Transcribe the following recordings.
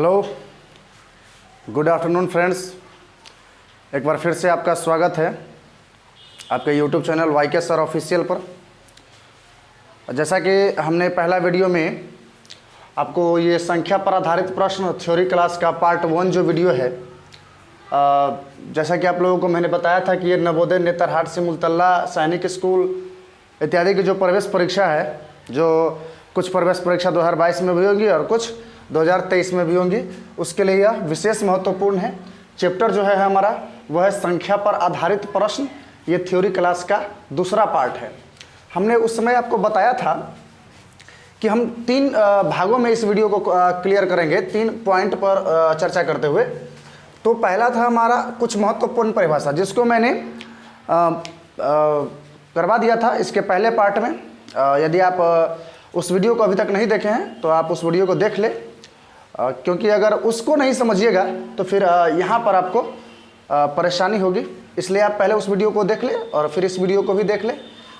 Hello, good afternoon friends. एक बार फिर से आपका स्वागत है आपके यूट्यूब चैनल वाईके सर ऑफिशियल पर। जैसा कि हमने पहला वीडियो में आपको ये संख्या पर आधारित प्रश्न थ्योरी क्लास का पार्ट 1 जो वीडियो है, जैसा कि आप लोगों को मैंने बताया था कि ये नवोदय नेतरहाट सिमुलतला सैनिक स्कूल इत्यादि की जो प्रवेश परीक्षा है, जो कुछ प्रवेश परीक्षा 2022 में भी होंगी और कुछ 2023 में भी होंगी, उसके लिए यह विशेष महत्वपूर्ण है। चैप्टर जो है हमारा वह है संख्या पर आधारित प्रश्न। ये थ्योरी क्लास का दूसरा पार्ट है। हमने उस समय आपको बताया था कि हम 3 भागों में इस वीडियो को क्लियर करेंगे, 3 पॉइंट पर चर्चा करते हुए। तो पहला था हमारा कुछ महत्वपूर्ण परिभाषा, जिसको मैंने करवा दिया था इसके पहले पार्ट में। यदि आप उस वीडियो को अभी तक नहीं देखे हैं तो आप उस वीडियो को देख ले, क्योंकि अगर उसको नहीं समझिएगा तो फिर यहाँ पर आपको परेशानी होगी। इसलिए आप पहले उस वीडियो को देख ले और फिर इस वीडियो को भी देख ले,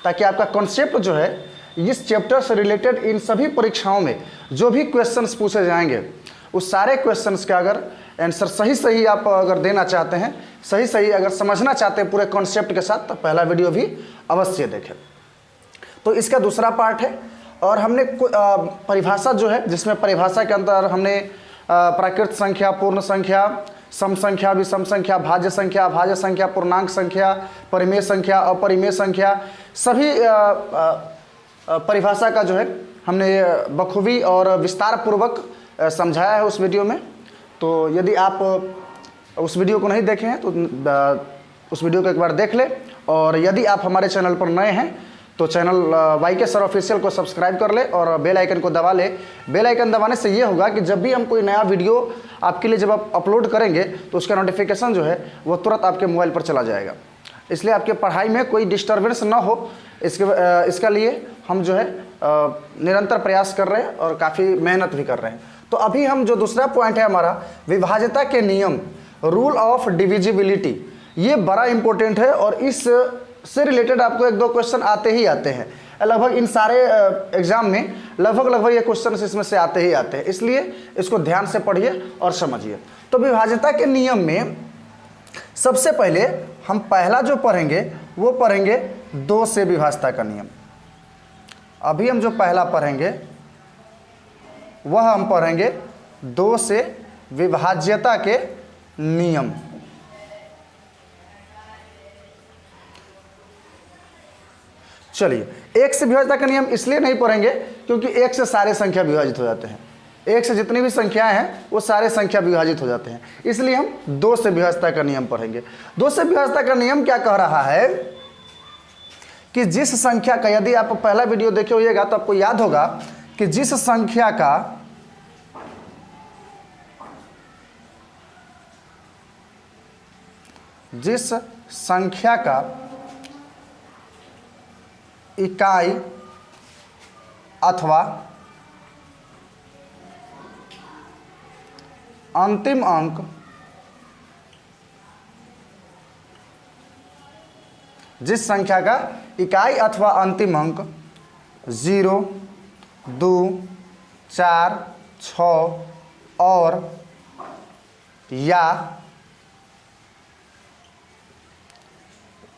ताकि आपका कॉन्सेप्ट जो है इस चैप्टर से रिलेटेड इन सभी परीक्षाओं में जो भी क्वेश्चंस पूछे जाएंगे, उस सारे क्वेश्चंस का अगर आंसर सही आप अगर देना चाहते हैं, सही अगर समझना चाहते हैं पूरे कॉन्सेप्ट के साथ, तो पहला वीडियो भी अवश्य देखें। तो इसका दूसरा पार्ट है। और हमने परिभाषा जो है, जिसमें परिभाषा के अंदर हमने प्राकृत संख्या, पूर्ण संख्या, सम संख्या, विषम संख्या, भाज्य संख्या, पूर्णांक संख्या, परिमेय संख्या, अपरिमेय संख्या, सभी परिभाषा का जो है हमने बखूबी और विस्तार पूर्वक समझाया है उस वीडियो में। तो यदि आप उस वीडियो को नहीं देखे हैं तो उस वीडियो को एक बार देख ले। और यदि आप हमारे चैनल पर नए हैं तो चैनल वाईके सर ऑफिशियल को सब्सक्राइब कर ले और बेल आइकन को दबा ले। बेल आइकन दबाने से ये होगा कि जब भी हम कोई नया वीडियो आपके लिए जब आप अपलोड करेंगे तो उसका नोटिफिकेशन जो है वो तुरंत आपके मोबाइल पर चला जाएगा। इसलिए आपके पढ़ाई में कोई डिस्टर्बेंस ना हो, इसका लिए हम जो है निरंतर प्रयास कर रहे हैं और काफ़ी मेहनत भी कर रहे हैं। तो अभी हम जो दूसरा पॉइंट है हमारा, विभाज्यता के नियम, रूल ऑफ डिविजिबिलिटी, ये बड़ा इंपॉर्टेंट है और इस से रिलेटेड आपको 1-2 क्वेश्चन आते ही आते हैं। लगभग इन सारे एग्जाम में लगभग ये क्वेश्चन इसमें से आते ही आते हैं, इसलिए इसको ध्यान से पढ़िए और समझिए। तो विभाज्यता के नियम में सबसे पहले हम पहला जो पढ़ेंगे वो पढ़ेंगे 2 से विभाज्यता का नियम। अभी हम जो पहला पढ़ेंगे वह हम पढ़ेंगे 2 से विभाज्यता के नियम। चलिए, 1 से विभाज्यता का नियम इसलिए नहीं पढ़ेंगे क्योंकि 1 से सारे संख्या विभाजित हो जाते हैं। 1 से जितनी भी संख्याएं हैं वो सारे संख्या विभाजित हो जाते हैं, इसलिए हम 2 से विभाज्यता का नियम पढ़ेंगे। 2 से विभाज्यता का नियम क्या कह रहा है कि जिस संख्या का, यदि आप पहला वीडियो देखे होइएगा तो आपको याद होगा कि जिस संख्या का इकाई अथवा अंतिम अंक जिस संख्या का इकाई अथवा अंतिम अंक 0, 2, 4, 6 और या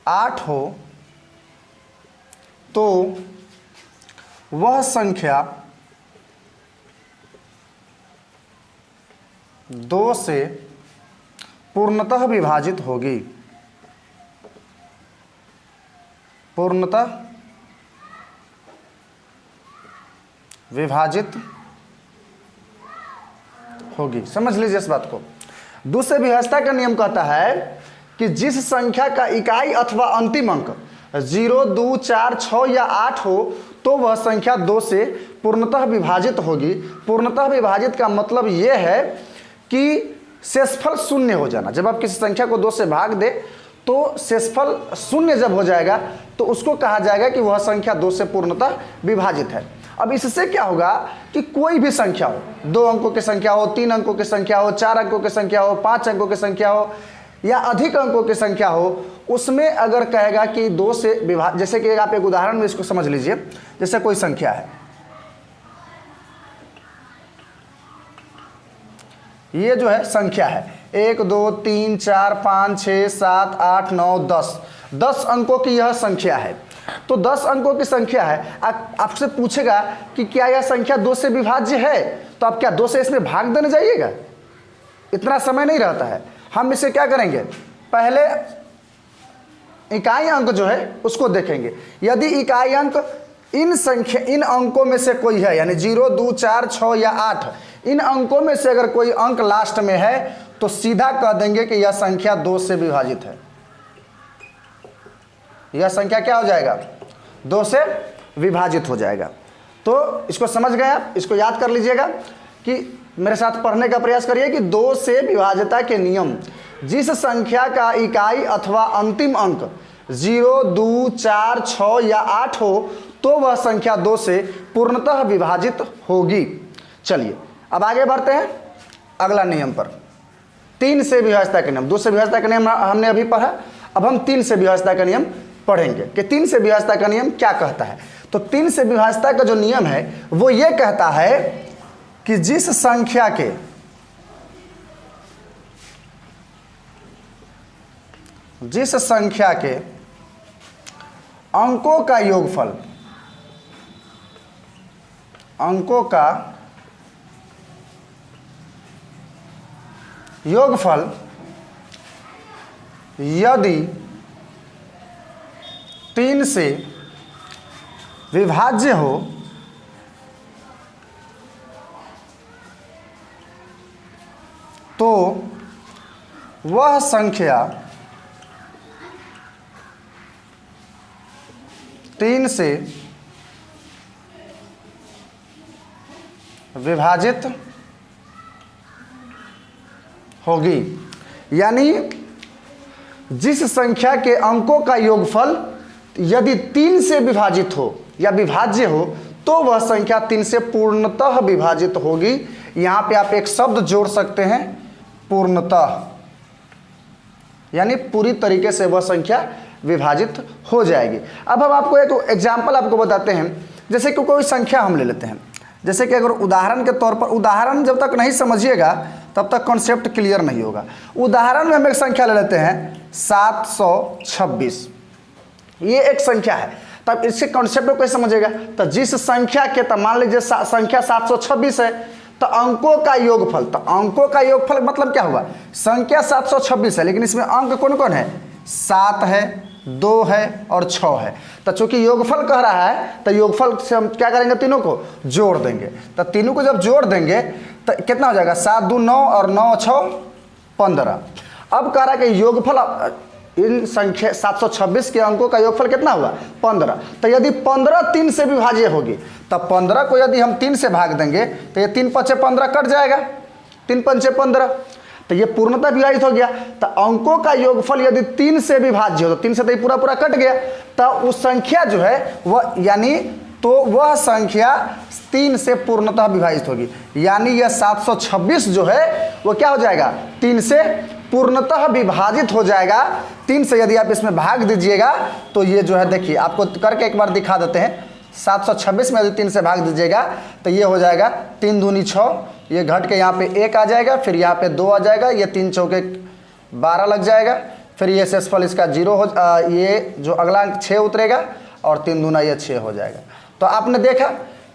8 हो तो वह संख्या 2 से पूर्णतः विभाजित होगी। पूर्णतः विभाजित होगी। समझ लीजिए इस बात को। 2 से विभाज्यता का नियम कहता है कि जिस संख्या का इकाई अथवा अंतिम अंक 0, 2, 4, 6 या 8 हो तो वह संख्या 2 से पूर्णतः विभाजित होगी। पूर्णतः विभाजित का मतलब यह है कि शेषफल शून्य हो जाना। जब आप किसी संख्या को 2 से भाग दे तो शेषफल शून्य जब हो जाएगा तो उसको कहा जाएगा कि वह संख्या 2 से पूर्णतः विभाजित है। अब इससे क्या होगा कि कोई भी संख्या हो, 2 अंकों की संख्या हो, 3 अंकों की संख्या हो, 4 अंकों की संख्या हो, 5 अंकों की संख्या हो या अधिक अंकों की संख्या हो, उसमें अगर कहेगा कि 2 से विभाजित, जैसे कि आप एक उदाहरण में इसको समझ लीजिए। जैसे कोई संख्या है ये जो है संख्या है 1 2 3 4 5 6 7 8 9 10, 10 अंकों की यह संख्या है। तो 10 अंकों की संख्या है। आपसे पूछेगा कि क्या यह संख्या 2 से विभाज्य है, तो आप क्या 2 से इसमें भाग देने जाइएगा? इतना समय नहीं रहता है। हम इसे क्या करेंगे, पहले इकाई अंक जो है उसको देखेंगे। यदि इकाई अंक इन अंकों में से कोई है, यानी 0 2 4 6 या 8, इन अंकों में से अगर कोई अंक लास्ट में है तो सीधा कह देंगे कि यह संख्या 2 से विभाजित है। यह संख्या क्या हो जाएगा, 2 से विभाजित हो जाएगा। तो इसको समझ गए आप, इसको याद कर लीजिएगा कि मेरे साथ पढ़ने का प्रयास करिए कि 2 से विभाज्यता के नियम, जिस संख्या का इकाई अथवा अंतिम अंक 0 2 4 6 या 8 हो तो वह संख्या 2 से पूर्णतः विभाजित होगी। चलिए अब आगे बढ़ते हैं अगला नियम पर, 3 से विभाज्यता का नियम। 2 से विभाज्यता का नियम हमने अभी पढ़ा, अब हम 3 से विभाज्यता का नियम पढ़ेंगे कि 3 से विभाज्यता का नियम क्या कहता है। तो 3 से विभाज्यता का जो नियम है वो ये कहता है कि जिस संख्या के अंकों का योगफल यदि 3 से विभाज्य हो तो वह संख्या 3 से विभाजित होगी। यानी जिस संख्या के अंकों का योगफल यदि 3 से विभाजित हो या विभाज्य हो तो वह संख्या 3 से पूर्णतः विभाजित होगी। यहाँ पे आप एक शब्द जोड़ सकते हैं, पूर्णतः, यानी पूरी तरीके से वह संख्या विभाजित हो जाएगी। अब हम आपको एक एग्जाम्पल आपको बताते हैं। जैसे कि कोई संख्या हम ले लेते हैं, जैसे कि अगर उदाहरण के तौर पर, उदाहरण जब तक नहीं समझिएगा तब तक कॉन्सेप्ट क्लियर नहीं होगा। उदाहरण में हम एक संख्या ले लेते हैं 726, ये एक संख्या है। तब इसके कॉन्सेप्ट को कैसे समझिएगा, तो जिस संख्या के, तो मान लीजिए संख्या 726 है, तो अंकों का योगफल, तो अंकों का योगफल मतलब क्या हुआ, संख्या 726 है लेकिन इसमें अंक कौन कौन है, 7 है, 2 है और 6 है। तो चूंकि योगफल कह रहा है तो योगफल से हम क्या करेंगे, तीनों को जोड़ देंगे। तो तीनों को जब जोड़ देंगे तो कितना हो जाएगा, 7 2 9 और 9 6 15। अब कह रहा है कि योगफल इन संख्या 726 के अंकों का योगफल कितना हुआ, 15। तो यदि 15 3 से विभाज्य होगी तब 15 को यदि हम 3 से भाग देंगे तो ये 3 5 15 कट जाएगा, 3 5 15, तो ये पूर्णतः विभाजित हो गया। तो अंकों का योगफल यदि 3 से विभाज्य हो तो 3 से तो ये पूरा पूरा कट गया, तो उस संख्या जो है वह, यानी तो वह संख्या 3 से पूर्णतः विभाजित होगी। यानी यह 726 जो है वो क्या हो जाएगा, 3 से पूर्णतः विभाजित हो जाएगा। 3 से यदि आप इसमें भाग दीजिएगा तो ये जो है, देखिए आपको करके एक बार दिखा देते हैं। 726 में यदि 3 से भाग दीजिएगा तो ये हो जाएगा 3 दूनी 6, ये घट के यहाँ पे 1 आ जाएगा, फिर यहाँ पे 2 आ जाएगा, ये 3 चौके 12 लग जाएगा, फिर ये शेषफल इसका 0 हो, ये जो अगला अंक 6 उतरेगा और 3 दूना ये 6 हो जाएगा। तो आपने देखा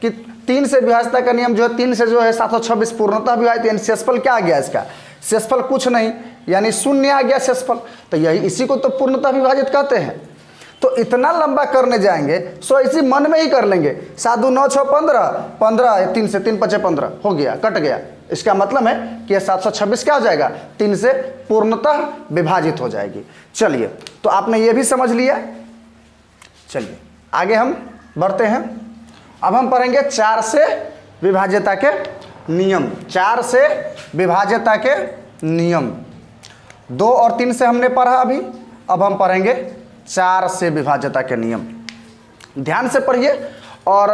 कि 3 से विभाज्यता का नियम जो है, 3 से जो है 726 पूर्णतः विभाजित, यानी शेषफल क्या आ गया इसका, शेषफल कुछ नहीं, यानी 0 आ गया शेषफल। तो यही इसी को तो पूर्णतः विभाजित कहते हैं। तो इतना लंबा करने जाएंगे सो इसी मन में ही कर लेंगे, 7 2 9 6 15 15, 3 से 3 5 15 हो गया, कट गया। इसका मतलब है कि यह 726 क्या हो जाएगा, 3 से पूर्णतः विभाजित हो जाएगी। चलिए, तो आपने ये भी समझ लिया। चलिए आगे हम बढ़ते हैं। अब हम पढ़ेंगे 4 से विभाज्यता के नियम। 4 से विभाज्यता के नियम 2 और 3 से हमने पढ़ा अभी, अब हम पढ़ेंगे 4 से विभाज्यता के नियम। ध्यान से पढ़िए और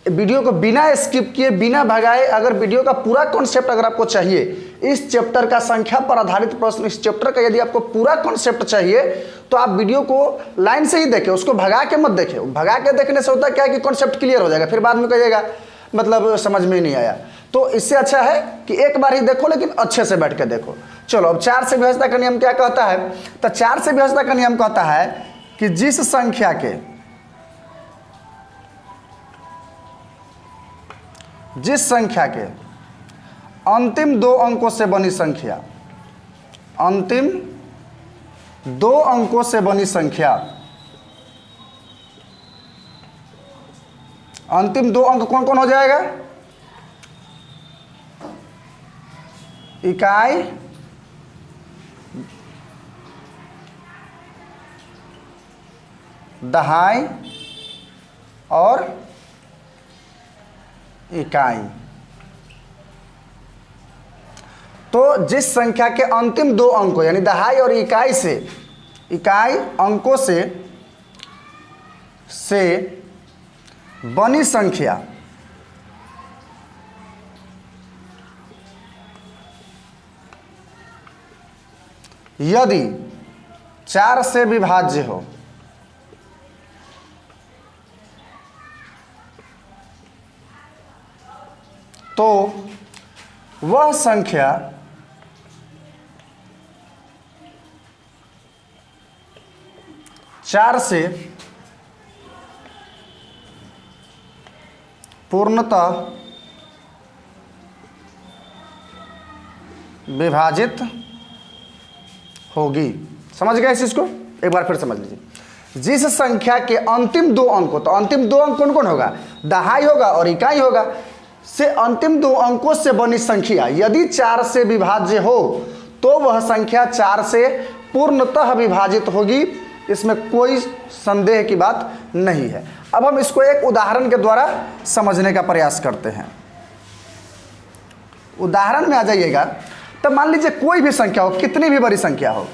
वीडियो को बिना स्किप किए, बिना भगाए, अगर वीडियो का पूरा कॉन्सेप्ट अगर आपको चाहिए, इस चैप्टर का संख्या पर आधारित प्रश्न, इस चैप्टर का यदि आपको पूरा कॉन्सेप्ट चाहिए तो आप वीडियो को लाइन से ही देखें, उसको भगा के मत देखें। भगा के देखने से होता क्या है कि कॉन्सेप्ट क्लियर हो जाएगा, फिर बाद में कहिएगा मतलब समझ में नहीं आया। तो इससे अच्छा है कि एक बार ही देखो, लेकिन अच्छे से बैठ के देखो। चलो अब 4 से विभाज्यता का नियम क्या कहता है? तो 4 से विभाज्यता का नियम कहता है कि जिस संख्या के अंतिम 2 अंकों से बनी संख्या, अंतिम 2 अंकों से बनी संख्या, अंतिम 2 अंक कौन कौन हो जाएगा? इकाई, दहाई और इकाई। तो जिस संख्या के अंतिम 2 अंकों यानी दहाई और इकाई से, इकाई अंकों से बनी संख्या यदि 4 से विभाज्य हो तो वह संख्या चार से पूर्णतः विभाजित होगी। समझ गए इस चीज को? एक बार फिर समझ लीजिए। जिस संख्या के अंतिम 2 अंकों, तो अंतिम 2 अंक कौन कौन होगा? दहाई होगा और इकाई होगा, से अंतिम 2 अंकों से बनी संख्या यदि 4 से विभाज्य हो तो वह संख्या 4 से पूर्णतः विभाजित होगी। इसमें कोई संदेह की बात नहीं है। अब हम इसको एक उदाहरण के द्वारा समझने का प्रयास करते हैं। उदाहरण में आ जाइएगा। तो मान लीजिए कोई भी संख्या हो, कितनी भी बड़ी संख्या हो,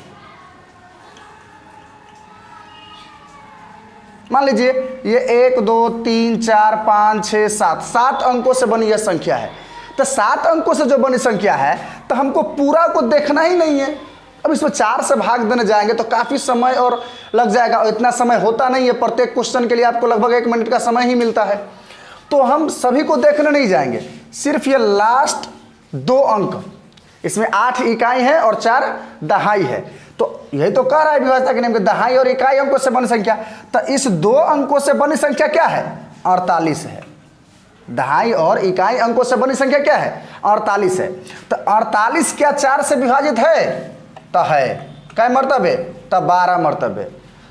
मान लीजिए ये 1 2 3 4 5 6 7 अंकों से बनी यह संख्या है। तो 7 अंकों से जो बनी संख्या है तो हमको पूरा को देखना ही नहीं है। अब इसमें 4 से भाग देने जाएंगे तो काफ़ी समय और लग जाएगा, और इतना समय होता नहीं है। प्रत्येक क्वेश्चन के लिए आपको लगभग 1 मिनट का समय ही मिलता है। तो हम सभी को देखने नहीं जाएंगे, सिर्फ ये लास्ट 2 अंक, इसमें 8 इकाई है और 4 दहाई है। तो यही तो कह रहा है विभाज्यता के नियम के, दहाई और इकाई अंकों से बनी संख्या। तो इस 2 अंकों से बनी संख्या क्या है? 48 है। दहाई और इकाई अंकों से बनी संख्या क्या है? 48 है। तो 48 क्या 4 से विभाजित है? तो है। क्या मर्तबे? तो 12 मर्तबे।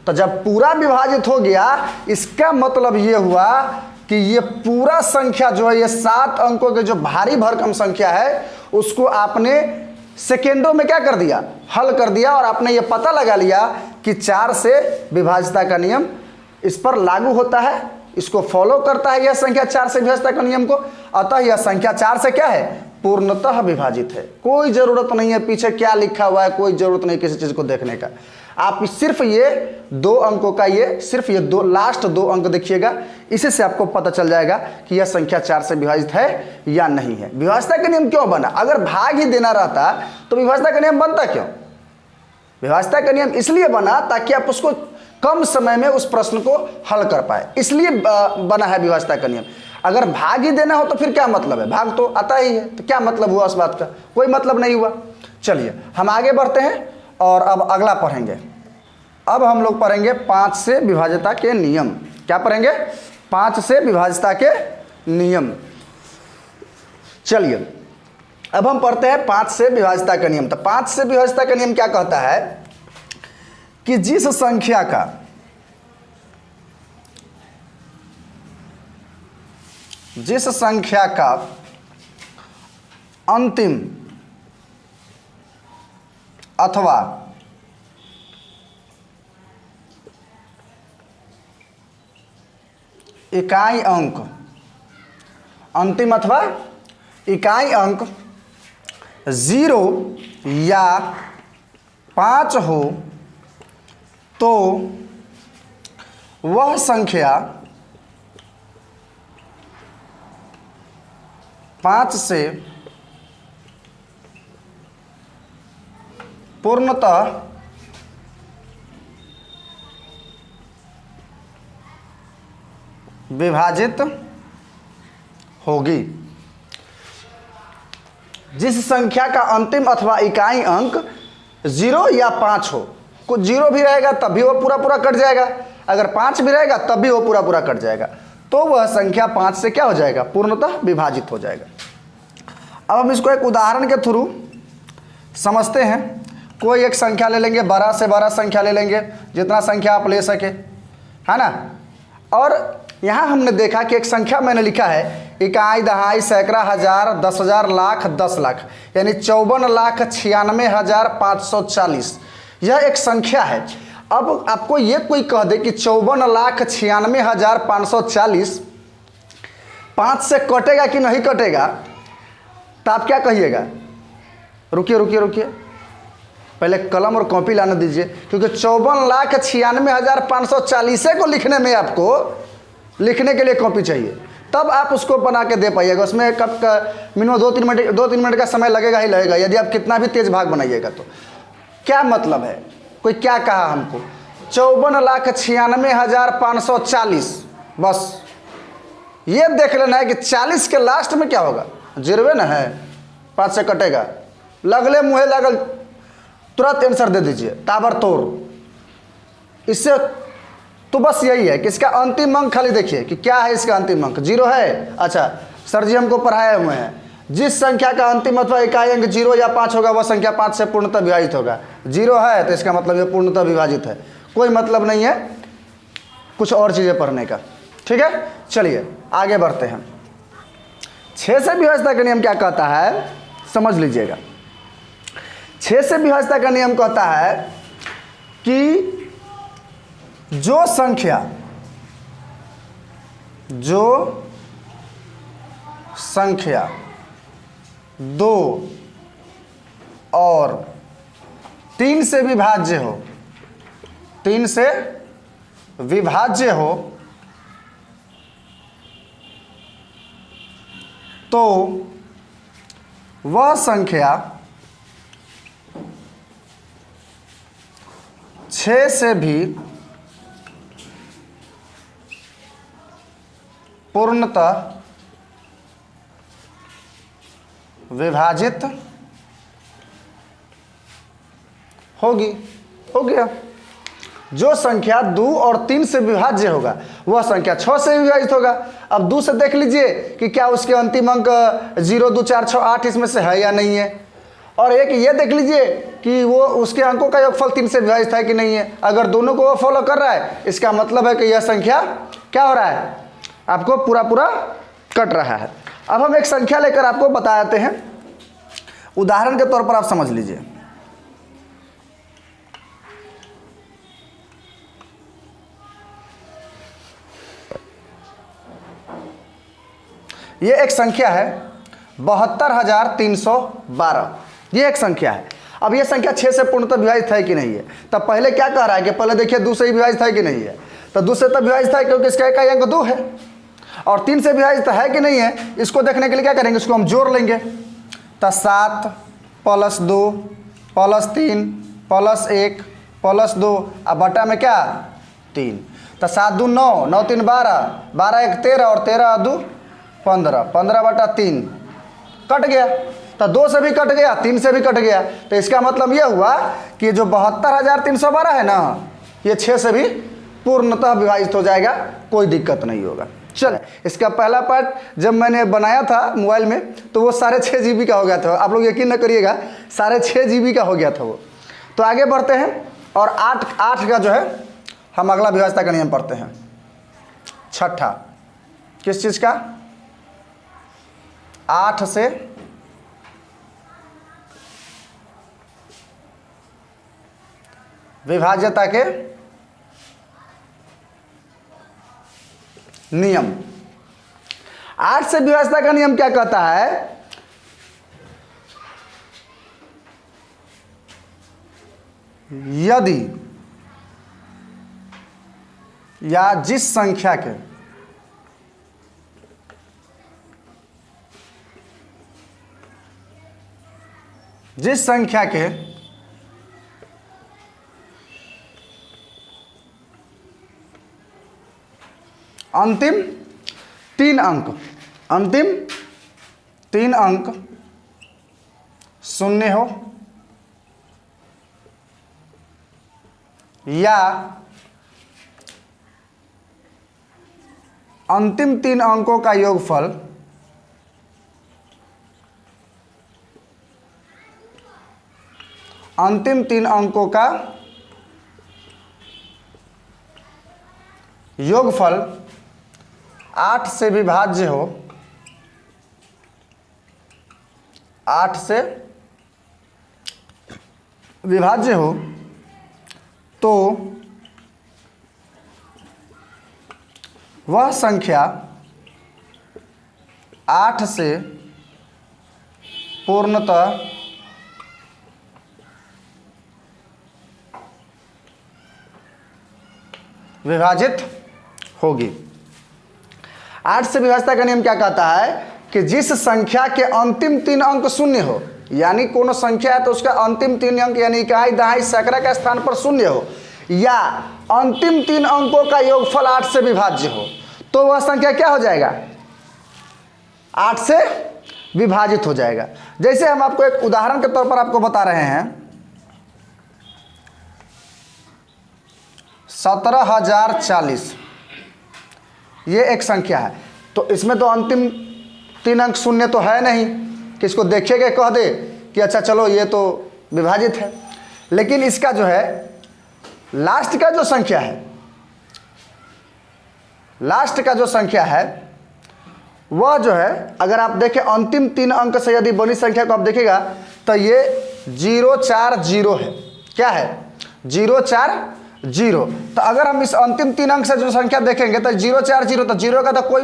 तो जब पूरा विभाजित हो गया, इसका मतलब ये हुआ कि ये पूरा संख्या जो है, ये 7 अंकों के जो भारी भरकम संख्या है, उसको आपने सेकेंडों में क्या कर दिया? हल कर दिया। और आपने ये पता लगा लिया कि 4 से विभाज्यता का नियम इस पर लागू होता है, इसको फॉलो करता है यह संख्या 4 से विभाज्यता का नियम को। अतः यह संख्या 4 से क्या है? पूर्णतः विभाजित है। कोई जरूरत नहीं है पीछे क्या लिखा हुआ है, कोई जरूरत नहीं किसी चीज को देखने का। आप सिर्फ ये 2 अंकों का, ये सिर्फ ये लास्ट 2 अंक देखिएगा, इसी से आपको पता चल जाएगा कि यह संख्या 4 से विभाजित है या नहीं है। विभाज्यता का नियम क्यों बना? अगर भाग ही देना रहता तो विभाज्यता का नियम बनता क्यों? विभाज्यता का नियम इसलिए बना ताकि आप उसको कम समय में उस प्रश्न को हल कर पाए, इसलिए बना है विभाज्यता का नियम। अगर भाग ही देना हो तो फिर क्या मतलब है? भाग तो आता ही है, तो क्या मतलब हुआ उस बात का? कोई मतलब नहीं हुआ। चलिए हम आगे बढ़ते हैं और अब अगला पढ़ेंगे। अब हम लोग पढ़ेंगे 5 से विभाज्यता के नियम। क्या पढ़ेंगे? 5 से विभाज्यता के नियम। चलिए अब हम पढ़ते हैं 5 से विभाज्यता का नियम। तो 5 से विभाज्यता का नियम क्या कहता है कि जिस संख्या का अंतिम अथवा इकाई अंक, अंतिम अथवा इकाई अंक 0 या 5 हो तो वह संख्या 5 से पूर्णतः विभाजित होगी। जिस संख्या का अंतिम अथवा इकाई अंक 0 या 5 हो, कुछ 0 भी रहेगा तब भी वो पूरा पूरा कट जाएगा, अगर 5 भी रहेगा तब भी वो पूरा पूरा कट जाएगा, तो वह संख्या 5 से क्या हो जाएगा, पूर्णतः विभाजित हो जाएगा। अब हम इसको एक उदाहरण के थ्रू समझते हैं। कोई एक संख्या ले लेंगे, बड़ा से बड़ा संख्या ले लेंगे, जितना संख्या आप ले सके, है ना। और यहाँ हमने देखा कि एक संख्या मैंने लिखा है इकाई, दहाई, सैकड़ा, हजार, 10,000, लाख, 10 लाख, यानी 54,96,540। यह एक संख्या है। अब आपको ये कोई कह दे कि 54,96,540 5 से कटेगा कि नहीं कटेगा, तो आप क्या कहिएगा? रुकिए रुकिए रुकिए, पहले कलम और कॉपी लाने दीजिए, क्योंकि 54,96,540 को लिखने में आपको लिखने के लिए कॉपी चाहिए, तब आप उसको बना के दे पाइएगा। उसमें कब मिनिमम 2-3 मिनट का समय लगेगा ही लगेगा, यदि आप कितना भी तेज भाग बनाइएगा तो। क्या मतलब है, कोई क्या कहा हमको? 54,96,540, बस ये देख लेना है कि 40 के लास्ट में क्या होगा, 0 ना है, 5 से कटेगा, लगले मुँहे लगल, तुरंत आंसर दे दीजिए ताबड़तोड़। इससे तो बस यही है कि इसका अंतिम अंक खाली देखिए कि क्या है, इसका अंतिम अंक 0 है। अच्छा सर जी हमको पढ़ाए हुए हैं, जिस संख्या का अंतिम अथवा इकाई अंक 0 या 5 होगा वह संख्या 5 से पूर्णतः विभाजित होगा। 0 है तो इसका मतलब ये पूर्णतः विभाजित है, कोई मतलब नहीं है कुछ और चीज़ें पढ़ने का। ठीक है, चलिए आगे बढ़ते हैं। 6 से विभाज्यता का नियम क्या कहता है, समझ लीजिएगा। 6 से विभाज्यता का नियम कहता है कि जो संख्या 2 और 3 से विभाज्य हो, 3 से विभाज्य हो, तो वह संख्या 6 से भी पूर्णतः विभाजित होगी। हो गया। जो संख्या 2 और 3 से विभाज्य होगा वह संख्या 6 से विभाजित होगा। अब 2 से देख लीजिए कि क्या उसके अंतिम अंक 0, 2, 4, 6, 8 इसमें से है या नहीं है, और एक ये देख लीजिए कि वो उसके अंकों का योगफल 3 से विभाजित है कि नहीं है। अगर दोनों को वो फॉलो कर रहा है, इसका मतलब है कि यह संख्या क्या हो रहा है, आपको पूरा पूरा कट रहा है। अब हम एक संख्या लेकर आपको बताते हैं, उदाहरण के तौर पर आप समझ लीजिए। ये एक संख्या है 72,312, ये एक संख्या है। अब ये संख्या 6 से पूर्णतः विभाजित है कि नहीं है, तब पहले क्या कह रहा है कि पहले देखिए 2 से विभाजित है कि नहीं है, तो 2 से तब विभाजित है क्योंकि इसका इकाई अंक 2 है, और 3 से विभाजित है कि नहीं है, इसको देखने के लिए क्या करेंगे, इसको हम जोड़ लेंगे। तो 7 + 2 + 3 + 1 + 2, अब बटा में क्या 3, तो 7 2 9, 9 3 12, 12 1 13 और 13 2 15, 15/3 कट गया। तो 2 से भी कट गया, 3 से भी कट गया, तो इसका मतलब यह हुआ कि जो 72,312 है ना, ये 6 से भी पूर्णतः विभाजित हो जाएगा, कोई दिक्कत नहीं होगा। चल, इसका पहला पार्ट जब मैंने बनाया था मोबाइल में तो वो 6.5 GB का हो गया था, आप लोग यकीन न करिएगा 6.5 GB का हो गया था वो। तो आगे बढ़ते हैं और 8 का जो है हम अगला विभाज्यता का नियम पढ़ते हैं, छठा। किस चीज़ का, 8 से विभाज्यता के नियम। 8 से विभाज्यता का नियम क्या कहता है, यदि या जिस संख्या के अंतिम 3 अंक शून्य हो या अंतिम 3 अंकों का योगफल अंतिम 3 अंकों का योगफल 8 से विभाज्य हो, 8 से विभाज्य हो तो वह संख्या 8 से पूर्णतः विभाजित होगी। 8 से विभाज्यता का नियम क्या कहता है कि जिस संख्या के अंतिम 3 अंक शून्य हो, यानी कोनो संख्या है तो उसका अंतिम 3 अंक यानी इकाई दहाई सैकड़ा के स्थान पर शून्य हो, या अंतिम 3 अंकों का योगफल 8 से विभाज्य हो, तो वह संख्या क्या हो जाएगा, 8 से विभाजित हो जाएगा। जैसे हम आपको एक उदाहरण के तौर पर आपको बता रहे हैं, 17,040 ये एक संख्या है, तो इसमें तो अंतिम 3 अंक शून्य तो है नहीं कि इसको देखेगा कह दे कि अच्छा चलो ये तो विभाजित है। लेकिन इसका जो है लास्ट का जो संख्या है, लास्ट का जो संख्या है वह जो है अगर आप देखें अंतिम 3 अंक से यदि बनी संख्या को आप देखिएगा तो ये 040 है। क्या है, 040। तो अगर हम इस अंतिम 3 अंक से जो संख्या देखेंगे तो 040, तो 0 का तो कोई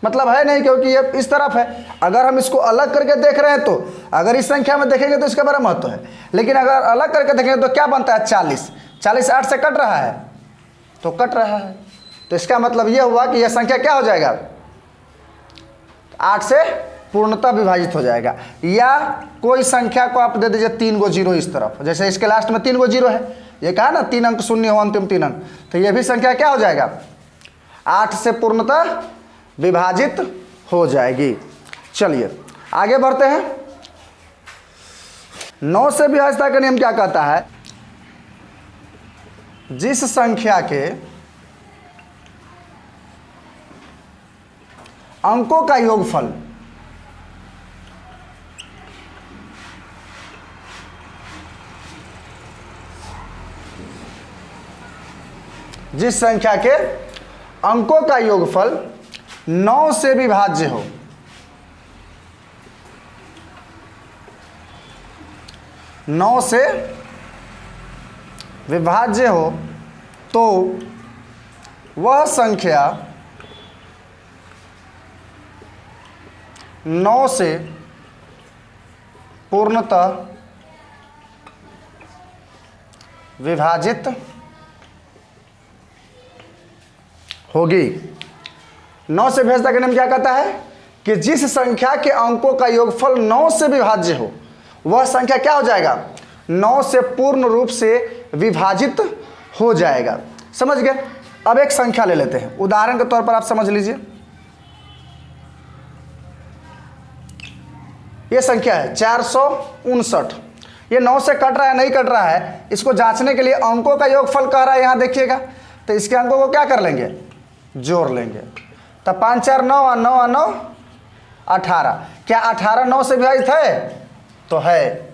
मतलब है नहीं क्योंकि ये इस तरफ है। अगर हम इसको अलग करके देख रहे हैं तो अगर इस संख्या में देखेंगे तो इसका बड़ा महत्व है, लेकिन अगर अलग करके देखेंगे तो क्या बनता है, 40। 40 8 से कट रहा है तो कट रहा है, तो इसका मतलब यह हुआ कि यह संख्या क्या हो जाएगा, 8 से पूर्णतः विभाजित हो जाएगा। या कोई संख्या को आप दे दीजिए 3 गो 0 इस तरफ, जैसे इसके लास्ट में 3 गो 0 है, ये कहा ना 3 अंक शून्य हो अंतिम 3 अंक, तो ये भी संख्या क्या हो जाएगा, 8 से पूर्णतः विभाजित हो जाएगी। चलिए आगे बढ़ते हैं। 9 से विभाज्यता का नियम क्या कहता है, जिस संख्या के अंकों का योगफल जिस संख्या के अंकों का योगफल 9 से विभाज्य हो, 9 से विभाज्य हो तो वह संख्या 9 से पूर्णतः विभाजित होगी। 9 से विभाज्यता का नियम क्या कहता है कि जिस संख्या के अंकों का योगफल 9 से विभाज्य हो वह संख्या क्या हो जाएगा, 9 से पूर्ण रूप से विभाजित हो जाएगा। समझ गए। अब एक संख्या ले लेते हैं, उदाहरण के तौर पर आप समझ लीजिए। यह संख्या है 459। ये 9 से कट रहा है नहीं कट रहा है, इसको जांचने के लिए अंकों का योगफल कह रहा है, यहां देखिएगा। तो इसके अंकों को क्या कर लेंगे, जोड़ लेंगे। तो 5 4 9 और 9 और 9 18। क्या 18 9 से विभाजित है, तो है।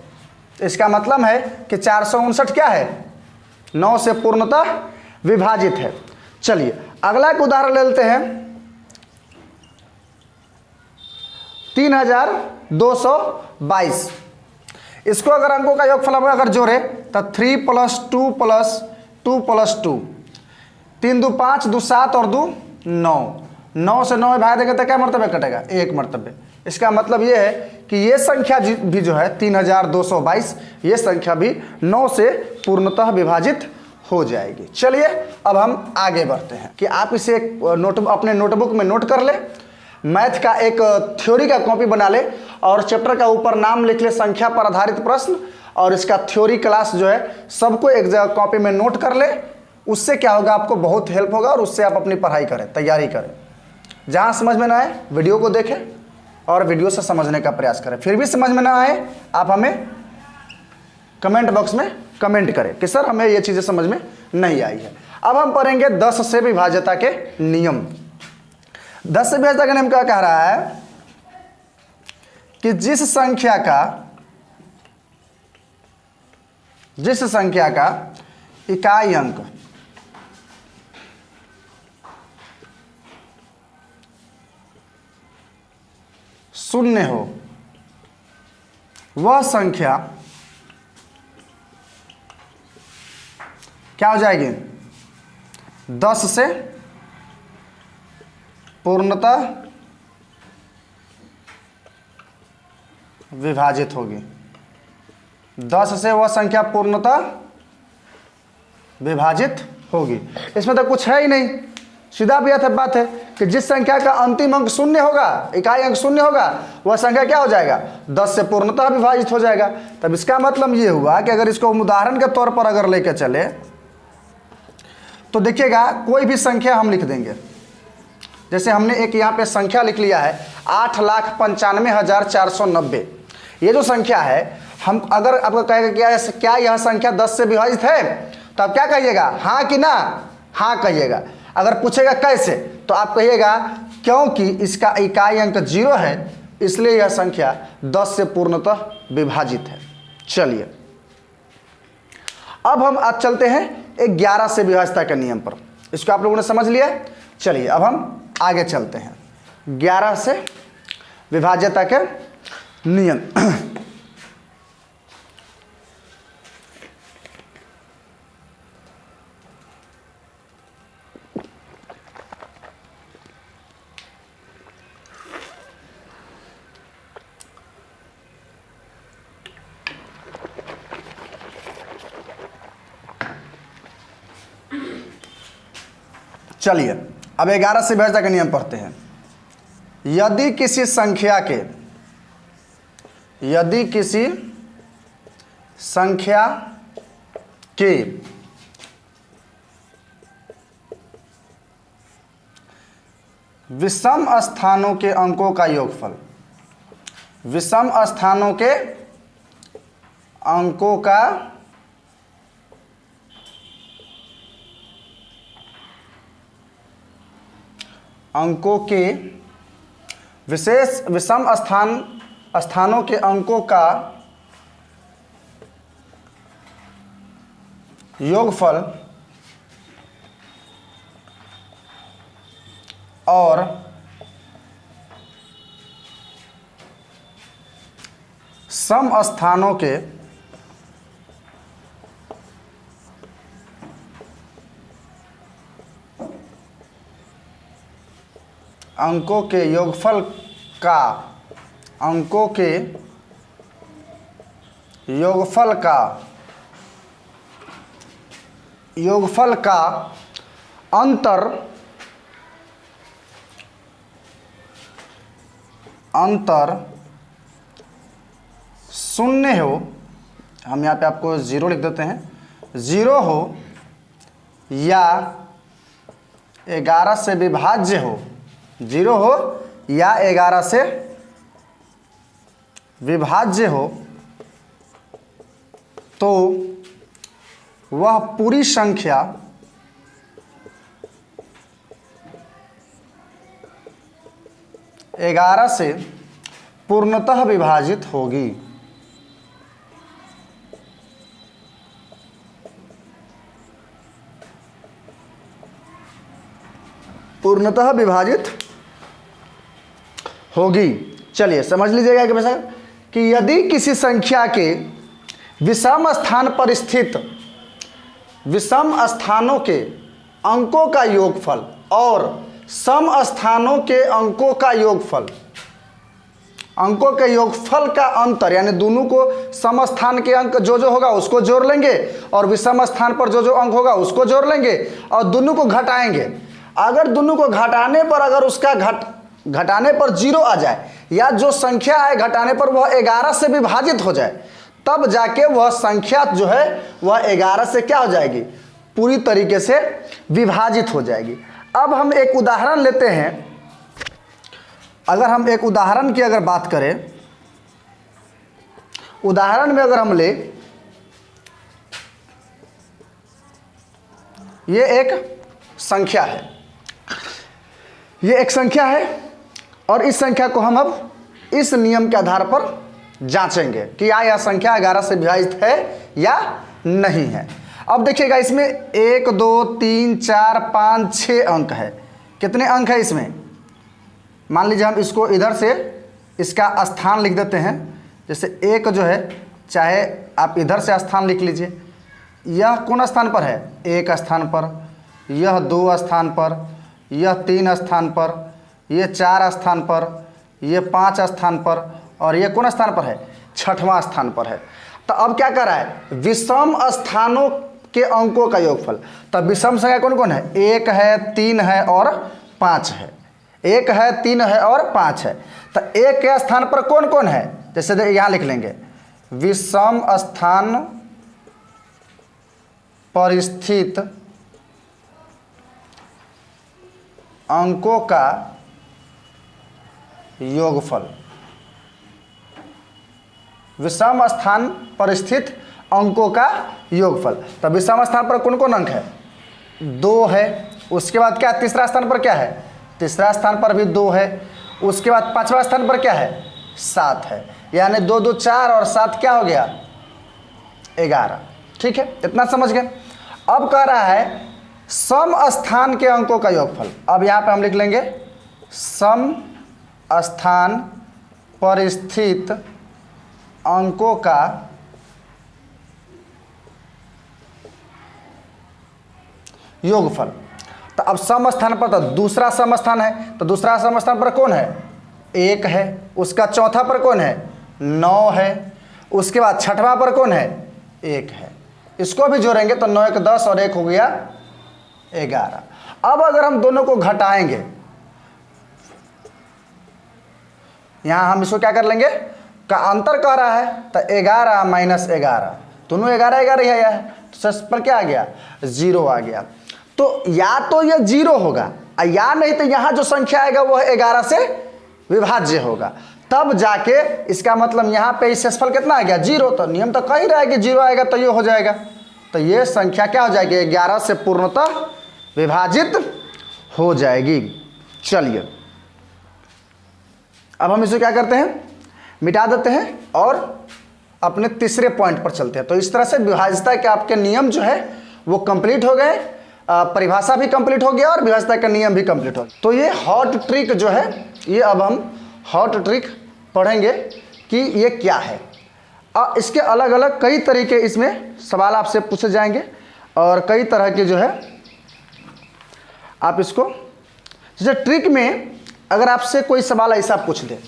इसका मतलब है कि 459 क्या है, 9 से पूर्णतः विभाजित है। चलिए अगला एक उदाहरण ले लेते हैं। 3222। इसको अगर अंकों का योगफल हम अगर जोड़े तो 3 + 2 + 2 + 2, 3 2 5 2 7 और 2 9। 9 से 9 भाग देंगे तो क्या मर्तबे कटेगा, 1 मर्तबे। इसका मतलब ये है कि ये संख्या भी जो है 3222, ये संख्या भी 9 से पूर्णतः विभाजित हो जाएगी। चलिए अब हम आगे बढ़ते हैं कि आप इसे एक अपने नोटबुक में नोट कर ले, मैथ का एक थ्योरी का कॉपी बना ले और चैप्टर का ऊपर नाम लिख ले, संख्या पर आधारित प्रश्न, और इसका थ्योरी क्लास जो है सबको एक जगह कॉपी में नोट कर ले। उससे क्या होगा, आपको बहुत हेल्प होगा और उससे आप अपनी पढ़ाई करें, तैयारी करें। जहाँ समझ में ना आए वीडियो को देखें, और वीडियो से समझने का प्रयास करें। फिर भी समझ में ना आए आप हमें कमेंट बॉक्स में कमेंट करें कि सर हमें ये चीज़ें समझ में नहीं आई है। अब हम पढ़ेंगे 10 से विभाज्यता के नियम। 10 से विभाज्यता का नियम क्या कह रहा है कि जिस संख्या का इकाई अंक शून्य हो वह संख्या क्या हो जाएगी? 10 से पूर्णतः विभाजित होगी। 10 से वह संख्या पूर्णतः विभाजित होगी। इसमें तो कुछ है ही नहीं, सीधा भी बात है कि जिस संख्या का अंतिम अंक शून्य होगा, इकाई अंक शून्य होगा, वह संख्या क्या हो जाएगा? 10 से पूर्णतः विभाजित हो जाएगा। तब इसका मतलब ये हुआ कि अगर इसको उदाहरण के तौर पर अगर लेकर चले तो देखिएगा, कोई भी संख्या हम लिख देंगे। जैसे हमने एक यहाँ पे संख्या लिख लिया है 8,95,490। ये जो संख्या है, हम अगर आपको कहेगा क्या यह संख्या 10 से विभाजित है, तो आप क्या कहिएगा? हाँ कि ना? हाँ कहिएगा। अगर पूछेगा कैसे, तो आप कहिएगा क्योंकि इसका इकाई अंक 0 है, इसलिए यह संख्या 10 से पूर्णतः विभाजित है। चलिए अब हम आज चलते हैं 11 से विभाज्यता के नियम पर। इसको आप लोगों ने समझ लिया। चलिए अब हम आगे चलते हैं 11 से विभाज्यता के नियम। चलिए अब 11 से विभाज्यता के नियम पढ़ते हैं। यदि किसी संख्या के विषम स्थानों के अंकों का योगफल, विषम स्थानों के अंकों का विशेष विषम स्थानों के अंकों का योगफल और सम स्थानों के अंकों के योगफल का अंतर शून्य हो, हम यहाँ पे आपको 0 लिख देते हैं, 0 हो या 11 से विभाज्य हो, 0 हो या 11 से विभाज्य हो, तो वह पूरी संख्या ग्यारह से पूर्णतः विभाजित होगी। पूर्णतः विभाजित होगी। चलिए समझ लीजिएगा कि वैसा कि यदि किसी संख्या के विषम स्थान पर स्थित विषम स्थानों के अंकों का योगफल और सम स्थानों के अंकों का योगफल, अंकों के योगफल का अंतर यानी दोनों को सम स्थान के अंक जो जो होगा उसको जोड़ लेंगे और विषम स्थान पर जो जो अंक होगा उसको जोड़ लेंगे और दोनों को घटाएंगे। अगर दोनों को घटाने पर अगर उसका घटाने पर 0 आ जाए या जो संख्या है घटाने पर वह 11 से विभाजित हो जाए, तब जाके वह संख्या जो है वह 11 से क्या हो जाएगी, पूरी तरीके से विभाजित हो जाएगी। अब हम एक उदाहरण लेते हैं अगर हम एक उदाहरण की अगर बात करें, उदाहरण में अगर हम ले, ये एक संख्या है, ये एक संख्या है और इस संख्या को हम अब इस नियम के आधार पर जांचेंगे कि यह संख्या 11 से विभाजित है या नहीं है। अब देखिएगा इसमें 1 2 3 4 5 6 अंक है। कितने अंक है इसमें? मान लीजिए हम इसको इधर से इसका स्थान लिख देते हैं। जैसे एक जो है, चाहे आप इधर से स्थान लिख लीजिए, यह कौन स्थान पर है? 1 स्थान पर, यह 2 स्थान पर, यह 3 स्थान पर, यह 4 स्थान पर, यह 5 स्थान पर और यह कौन स्थान पर है? 6वां स्थान पर है। तो अब क्या कर रहा है? विषम स्थानों के अंकों का योगफल। तब विषम संख्या कौन कौन है? 1 है, 3 है और 5 है। 1 है, 3 है और 5 है। तो 1 के स्थान पर कौन कौन है? जैसे यहां लिख लेंगे, विषम स्थान पर स्थित अंकों का योगफल। विषम स्थान पर स्थित अंकों का योगफल। तब विषम स्थान पर कौन कौन अंक है? 2 है। उसके बाद क्या? तीसरा स्थान पर क्या है? तीसरा स्थान पर भी 2 है। उसके बाद 5वां स्थान पर क्या है? 7 है। यानी 2 2 4 और 7 क्या हो गया? 11। ठीक है, इतना समझ गए। अब कह रहा है सम स्थान के अंकों का योगफल। अब यहां पे हम लिख लेंगे सम स्थान पर स्थित अंकों का योगफल। तो अब सम स्थान पर तो दूसरा सम स्थान है, तो दूसरा सम स्थान पर कौन है? 1 है। उसका चौथा पर कौन है? 9 है। उसके बाद 6वां पर कौन है? 1 है। इसको भी जोड़ेंगे तो 9 1 10 और 1 हो गया 11। अब अगर हम दोनों को घटाएंगे, यहां हम इसको क्या कर लेंगे? का अंतर कह रहा है तो 11 माइनस 11, दोनों 11 11 ही आया है, तो शेष पर क्या आ गया? 0 आ गया। तो या तो ये 0 होगा या नहीं तो यहाँ जो संख्या आएगा वह 11 से विभाज्य होगा। तब जाके इसका मतलब यहाँ पे शेषफल कितना आ गया? 0। तो नियम तो कह ही रहा है कि 0 आएगा तो ये हो जाएगा। तो ये संख्या क्या हो जाएगी? 11 से पूर्णतः विभाजित हो जाएगी। चलिए अब हम इसे क्या करते हैं? मिटा देते हैं और अपने तीसरे पॉइंट पर चलते हैं। तो इस तरह से विभाज्यता के आपके नियम जो है वो कंप्लीट हो गए, परिभाषा भी कंप्लीट हो गया और विभाज्यता का नियम भी कंप्लीट हो गया। तो ये हॉट ट्रिक जो है, ये अब हम हॉट ट्रिक पढ़ेंगे कि ये क्या है। इसके अलग अलग कई तरीके इसमें सवाल आपसे पूछे जाएंगे और कई तरह के जो है आप इसको, जैसे ट्रिक में अगर आपसे कोई सवाल ऐसा पूछ दे,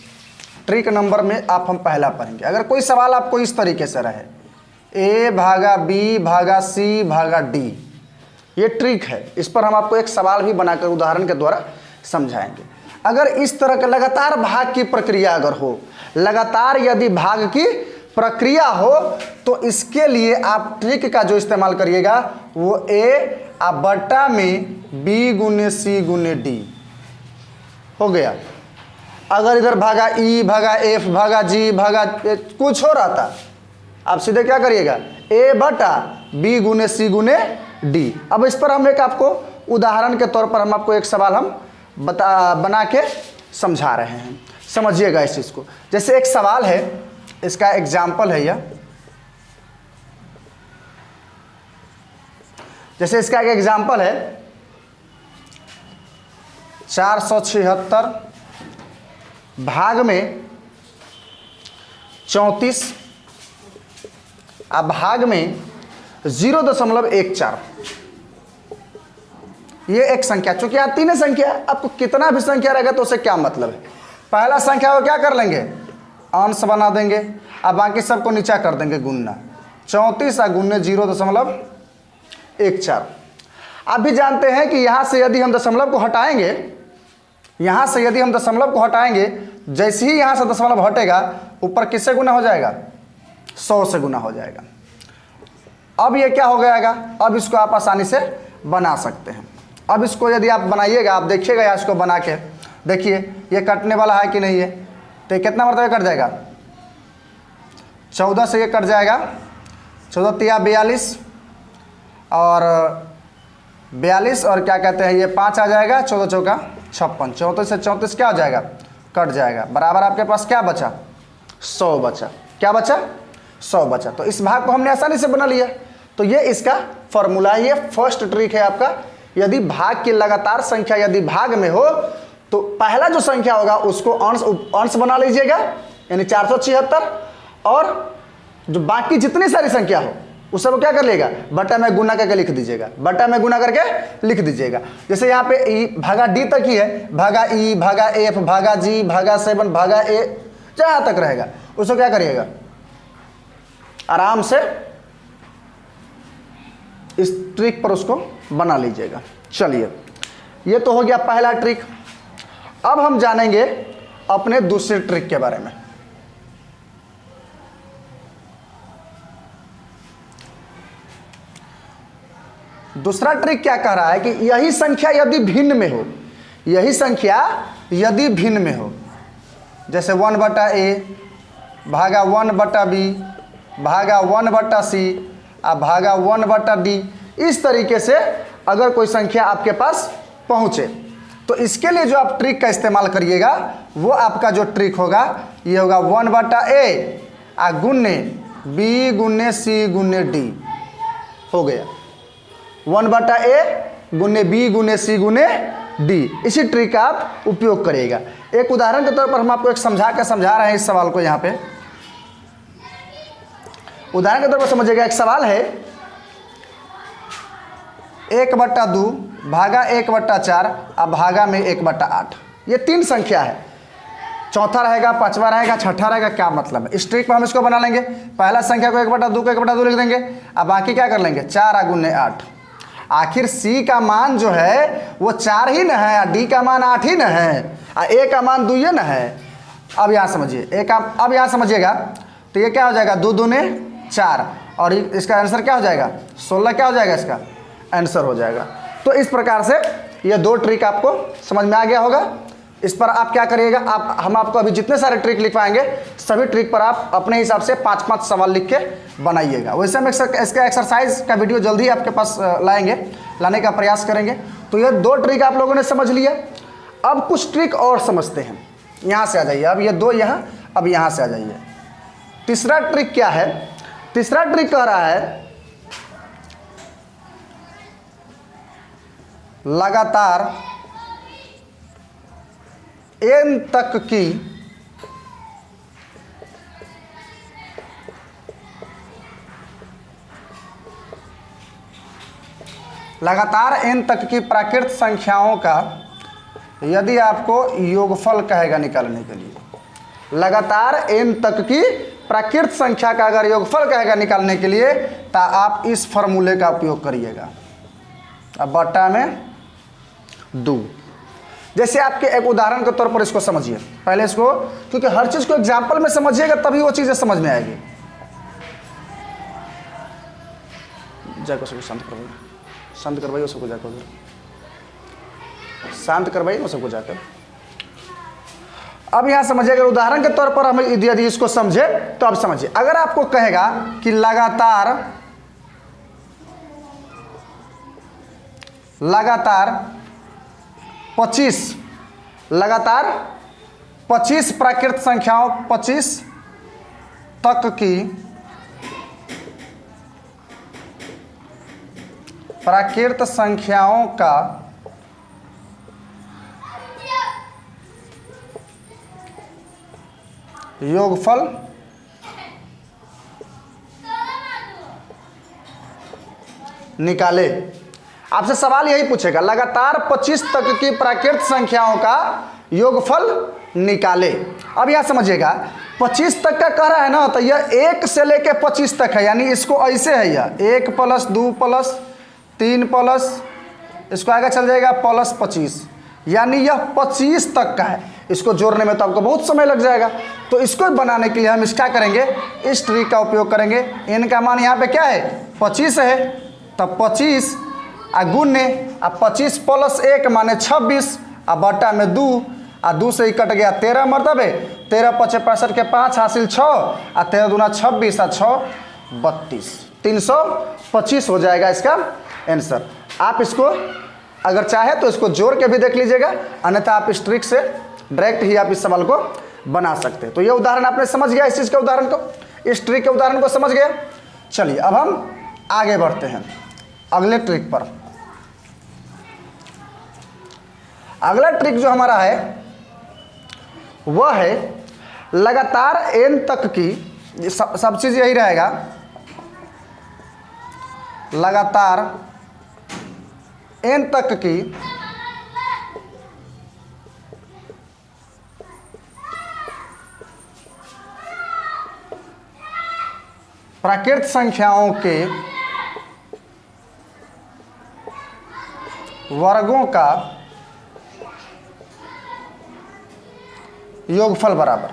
ट्रिक नंबर में हम पहला पढ़ेंगे। अगर कोई सवाल आपको इस तरीके से रहे, A भागा B भागा C भागा D, ये ट्रिक है। इस पर हम आपको एक सवाल भी बनाकर उदाहरण के द्वारा समझाएंगे। अगर इस तरह का लगातार भाग की प्रक्रिया अगर हो, लगातार यदि भाग की प्रक्रिया हो, तो इसके लिए आप ट्रिक का जो इस्तेमाल करिएगा वो A बटा में B गुने C गुने D हो गया। अगर इधर भागा E भागा F भागा G भागा कुछ हो रहा था, आप सीधे क्या करिएगा? A बटा B गुने C गुने D। अब इस पर हम एक आपको उदाहरण के तौर पर हम आपको एक सवाल हम बना के समझा रहे हैं, समझिएगा इस चीज़ को। जैसे एक सवाल है, इसका एग्जाम्पल है यह। जैसे इसका एक एग्जाम्पल है 476 भाग में 34 भाग में 0.14। ये एक संख्या, चूंकि यहाँ 3 संख्या है, आपको कितना भी संख्या रहेगा तो उसे क्या मतलब है? पहला संख्या को क्या कर लेंगे? अंश बना देंगे, अब बाकी सबको नीचा कर देंगे गुणना। 34 गुने 0.14। आप भी जानते हैं कि यहाँ से यदि हम दशमलव को हटाएंगे, यहाँ से यदि हम दशमलव को हटाएंगे, जैसे ही यहाँ से दशमलव हटेगा ऊपर किससे गुना हो जाएगा? 100 से गुना हो जाएगा। अब ये क्या हो जाएगा? अब इसको आप आसानी से बना सकते हैं। अब इसको यदि आप बनाइएगा, आप देखिएगा या इसको बना के, देखिए ये कटने वाला है कि नहीं है, तो ये कितना मरतबा कट जाएगा, 14 से ये कट जाएगा, 14 तिया 42 और 42 और क्या कहते हैं ये 5 आ जाएगा, 14 चौका 56, 34 से 34 क्या हो जाएगा, कट जाएगा, बराबर आपके पास क्या बचा, 100 बचा। क्या बचा, 100 बचा। तो इस भाग को हमने आसानी से बना लिया। तो ये इसका फॉर्मूला, ये फर्स्ट ट्रिक है आपका। यदि भाग की लगातार संख्या यदि भाग में हो तो पहला जो संख्या होगा उसको अंश बना लीजिएगा, यानी 476, और जो बाकी जितनी सारी संख्या हो उस सब क्या कर लेगा, बटा में गुना करके लिख दीजिएगा, बटा में गुना करके लिख दीजिएगा। जैसे यहाँ पे ई भागा डी तक ही है, भागा ई भागा एफ भागा जी भागा 7 भागा ए, जहाँ तक रहेगा उसको क्या करिएगा, आराम से इस ट्रिक पर उसको बना लीजिएगा। चलिए ये तो हो गया पहला ट्रिक। अब हम जानेंगे अपने दूसरे ट्रिक के बारे में। दूसरा ट्रिक क्या कह रहा है कि यही संख्या यदि भिन्न में हो, यही संख्या यदि भिन्न में हो, जैसे 1/a भागा 1/b भागा 1/c भागा 1/d, इस तरीके से अगर कोई संख्या आपके पास पहुंचे तो इसके लिए जो आप ट्रिक का इस्तेमाल करिएगा वो आपका जो ट्रिक होगा ये होगा 1/a गुन्ने b गुन्ने c गुन्ने d हो गया, 1/a गुन्ने b गुन्ने c गुन्ने d। इसी ट्रिक का आप उपयोग करिएगा। एक उदाहरण के तौर पर हम आपको एक समझा रहे हैं इस सवाल को। यहाँ पे उदाहरण के तौर पर समझिएगा, एक सवाल है 1/2 भागा 1/4 भागा में 1/8। ये 3 संख्या है, चौथा रहेगा, पांचवा रहेगा, छठा रहेगा, क्या मतलब है। इस ट्रिक में हम इसको बना लेंगे, पहला संख्या को 1/2 को 1/2 लिख देंगे, अब बाकी क्या कर लेंगे 4 गुने 8। आखिर c का मान जो है वो 4 ही न है, d का मान 8 ही न है, a का मान 2 ही न है। अब यहाँ समझिए अब यहाँ समझिएगा, तो ये क्या हो जाएगा 2 दूने 4 और इसका आंसर क्या हो जाएगा 16, क्या हो जाएगा इसका आंसर हो जाएगा। तो इस प्रकार से ये 2 ट्रिक आपको समझ में आ गया होगा। इस पर आप क्या करिएगा, हम आपको अभी जितने सारे ट्रिक लिखवाएंगे सभी ट्रिक पर आप अपने हिसाब से 5-5 सवाल लिख के बनाइएगा। वैसे हम इसका एक्सरसाइज का वीडियो जल्दी आपके पास लाने का प्रयास करेंगे। तो ये 2 ट्रिक आप लोगों ने समझ लिया। अब कुछ ट्रिक और समझते हैं। यहाँ से आ जाइए, अब ये 2 यहाँ, अब यहाँ से आ जाइए। तीसरा ट्रिक क्या है, तीसरा ट्रिक कह रहा है लगातार n तक की प्राकृत संख्याओं का यदि आपको योगफल कहेगा निकालने के लिए, लगातार n तक की प्राकृत संख्या का अगर योगफल कहेगा निकालने के लिए, तो आप इस फॉर्मूले का उपयोग करिएगा, अब बटा में 2। जैसे आपके एक उदाहरण के तौर पर इसको समझिए पहले इसको, क्योंकि हर चीज़ को एग्जाम्पल में समझिएगा तभी वो चीज़ें समझ में आएगी। जाकर सबको शांत करवाइए, सबको जाकर शांत करवाइए सबको जाकर। अब यहाँ समझिएगा, उदाहरण के तौर पर हम यदि इसको समझे तो आप समझिए, अगर आपको कहेगा कि लगातार 25 प्राकृत संख्याओं 25 तक की प्राकृत संख्याओं का योगफल निकाले। आपसे सवाल यही पूछेगा, लगातार 25 तक की प्राकृत संख्याओं का योगफल निकाले। अब यह समझिएगा 25 तक का कह रहा है ना, तो यह 1 से लेके 25 तक है, यानी इसको ऐसे है, यह 1 + 2 + 3 + इसको आगे चल जाएगा +25, यानी यह 25 तक का है। इसको जोड़ने में तो आपको बहुत समय लग जाएगा। तो इसको बनाने के लिए हम इसका करेंगे, इस ट्रिक का उपयोग करेंगे। n का मान यहाँ पे क्या है 25 है, तब 25 गुने 25 + 1 माने 26 बटा में 2 और 2 से ही कट गया 13 मरतबे, 13 × 5 = 65 के 5 हासिल 6 और 13 दूना 26 और 6 32, 325 हो जाएगा इसका आंसर। आप इसको अगर चाहे तो इसको जोड़ के भी देख लीजिएगा, अन्यथा आप इस ट्रिक से डायरेक्ट ही आप इस सवाल को बना सकते हैं। तो ये उदाहरण आपने समझ गया, इस चीज़ के उदाहरण को, इस ट्रिक के उदाहरण को समझ गए। चलिए अब हम आगे बढ़ते हैं अगले ट्रिक पर। अगला ट्रिक जो हमारा है वह है लगातार n तक की, सब चीज़ यही रहेगा, लगातार n तक की प्राकृत संख्याओं के वर्गों का योगफल बराबर।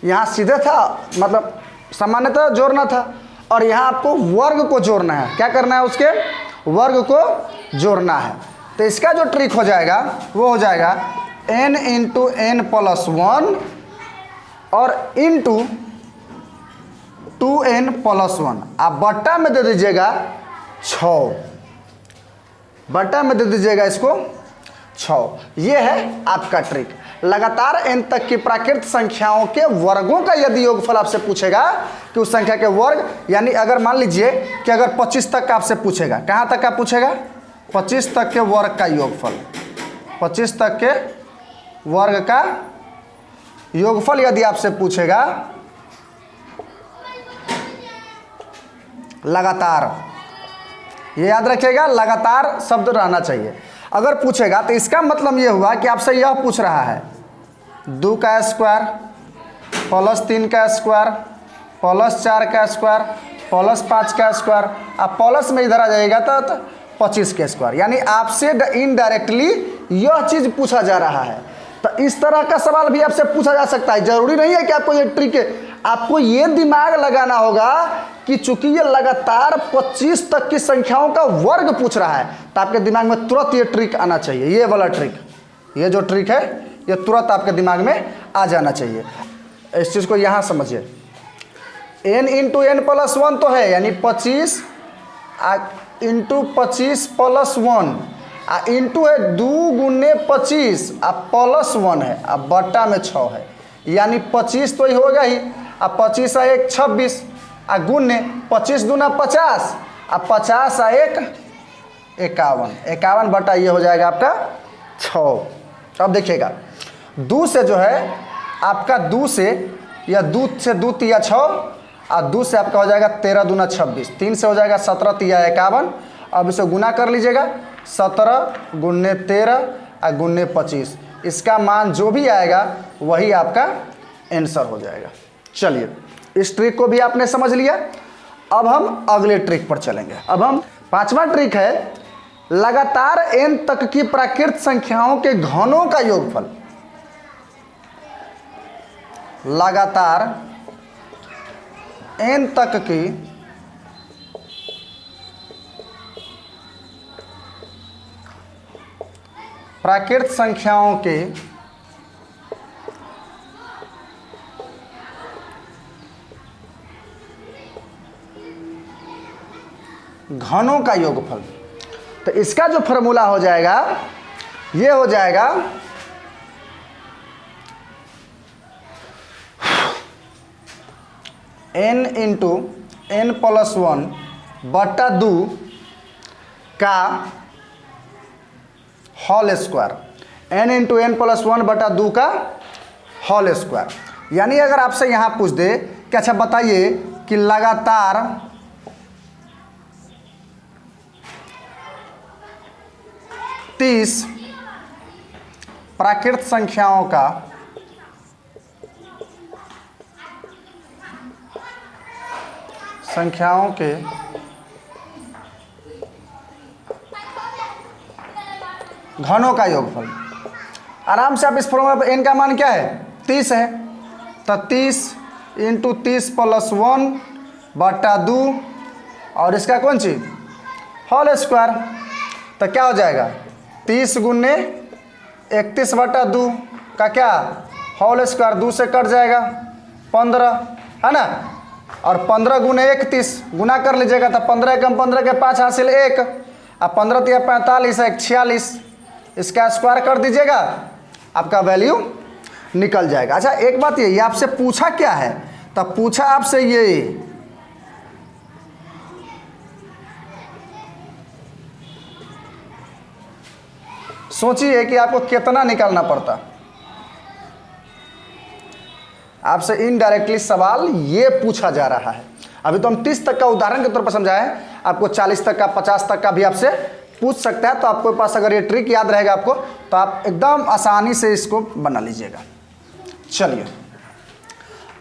यहाँ सीधे था, मतलब सामान्यतः जोड़ना था, और यहाँ आपको वर्ग को जोड़ना है। क्या करना है? उसके वर्ग को जोड़ना है। तो इसका जो ट्रिक हो जाएगा वो हो जाएगा n × n + 1 और इंटू 2n + 1। आप बट्टा में दे दीजिएगा 6, बट्टा में दे दीजिएगा इसको 6। ये है आपका ट्रिक। लगातार n तक की प्राकृत संख्याओं के वर्गों का यदि योगफल आपसे पूछेगा कि उस संख्या के वर्ग, यानी अगर मान लीजिए कि अगर 25 तक का आपसे पूछेगा, कहाँ तक का पूछेगा? 25 तक के वर्ग का योगफल, 25 तक के वर्ग का योगफल यदि आपसे पूछेगा लगातार, ये याद रखिएगा, लगातार शब्द रहना चाहिए। अगर पूछेगा तो इसका मतलब ये हुआ कि आपसे यह पूछ रहा है 2 का स्क्वायर + 3 का स्क्वायर + 4 का स्क्वायर + 5 का स्क्वायर। आप प्लस में इधर आ जाएगा तो 25 के स्क्वायर, यानी आपसे इनडायरेक्टली यह चीज़ पूछा जा रहा है। तो इस तरह का सवाल भी आपसे पूछा जा सकता है। जरूरी नहीं है कि आपको ये ट्रिक, आपको ये दिमाग लगाना होगा कि चूंकि ये लगातार 25 तक की संख्याओं का वर्ग पूछ रहा है, तो आपके दिमाग में तुरंत ये ट्रिक आना चाहिए। ये वाला ट्रिक, ये जो ट्रिक है ये तुरंत आपके दिमाग में आ जाना चाहिए। इस चीज़ को यहाँ समझिए। n × n + 1 तो है, यानी 25 × 25 + 1 इंटू है 2 × 25 + 1 है, अब बट्टा में 6 है, यानी 25 तो ही होगा ही। अब 25 × 1 = 26 गुने 25 दूना 50 50 × 1 = 51, 51 बटा ये हो जाएगा आपका 6। अब देखिएगा दो से जो है आपका, दो से या दूध से 2 × 6 और 2 से आपका हो जाएगा 13 दूना 26, 3 से हो जाएगा 17 × 51। अब इसे गुना कर लीजिएगा, 17 × 13 × 25, इसका मान जो भी आएगा वही आपका आंसर हो जाएगा। चलिए इस ट्रिक को भी आपने समझ लिया। अब हम अगले ट्रिक पर चलेंगे। अब हम पांचवा ट्रिक है लगातार n तक की प्राकृत संख्याओं के घनों का योगफल। लगातार n तक की प्राकृत संख्याओं के घनों का योगफल। तो इसका जो फॉर्मूला हो जाएगा ये हो जाएगा n × n + 1 बटा 2 का होल स्क्वायर, n × n + 1 बटा 2 का होल स्क्वायर। यानी अगर आपसे यहाँ पूछ दे कि अच्छा बताइए कि लगातार 30 प्राकृत संख्याओं का के घनों का योगफल। आराम से आप इस फॉर्मूला पर n का मान क्या है? 30 है, तो 30 × 30 + 1 बटा 2 और इसका कौन चीज होल स्क्वायर। तो क्या हो जाएगा 30 × 31 बटा 2 का क्या होल स्क्वायर, 2 से कट जाएगा 15, है ना। और 15 गुने 31 गुना कर लीजिएगा तो 15 कम 15 के 5 हासिल 1, अब 15 तिया 45 1 46, इसका स्क्वायर कर दीजिएगा, आपका वैल्यू निकल जाएगा। अच्छा एक बात ये आपसे पूछा क्या है, तब पूछा आपसे ये सोचिए कि आपको कितना निकालना पड़ता। आपसे इनडायरेक्टली सवाल ये पूछा जा रहा है। अभी तो हम 30 तक का उदाहरण के तौर पर समझाएं, आपको 40 तक का 50 तक का भी आपसे पूछ सकता है। तो आपके पास अगर ये ट्रिक याद रहेगा आपको, तो आप एकदम आसानी से इसको बना लीजिएगा। चलिए